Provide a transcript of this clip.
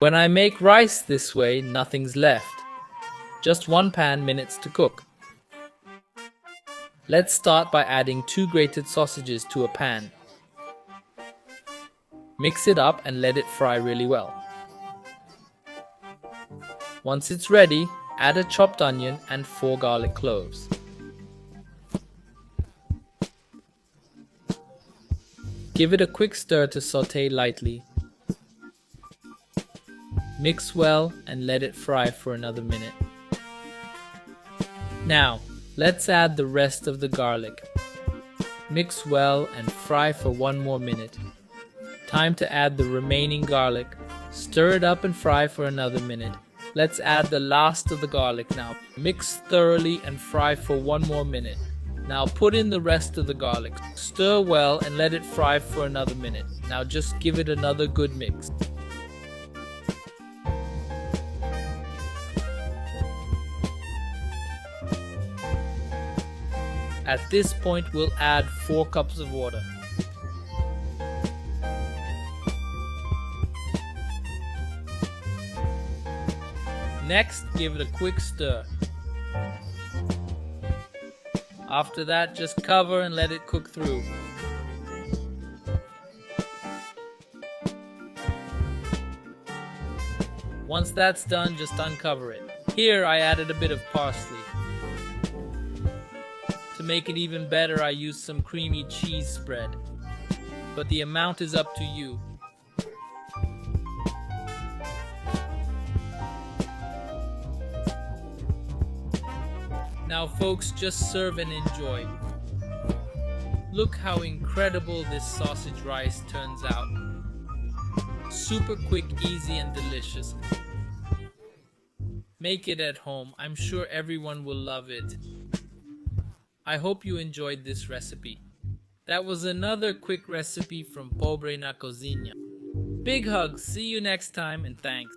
When I make rice this way, nothing's left. Just one pan minutes to cook. Let's start by adding 2 grated sausages to a pan. Mix it up and let it fry really well. Once it's ready, add a chopped onion and 4 garlic cloves. Give it a quick stir to saute lightly. Mix well and let it fry for another minute. Now, let's add the rest of the garlic. Mix well and fry for 1 more minute. Time to add the remaining garlic. Stir it up and fry for another minute. Let's add the last of the garlic now. Mix thoroughly and fry for 1 more minute. Now put in the rest of the garlic. Stir well and let it fry for another minute. Now just give it another good mix. At this point, we'll add 4 cups of water. Next, give it a quick stir. After that, just cover and let it cook through. Once that's done, just uncover it. Here, I added a bit of parsley. To make it even better, I used some creamy cheese spread. But the amount is up to you. Now folks, just serve and enjoy. Look how incredible this sausage rice turns out. Super quick, easy and delicious. Make it at home. I'm sure everyone will love it. I hope you enjoyed this recipe. That was another quick recipe from Pobre na Cozinha. Big hugs, see you next time and thanks.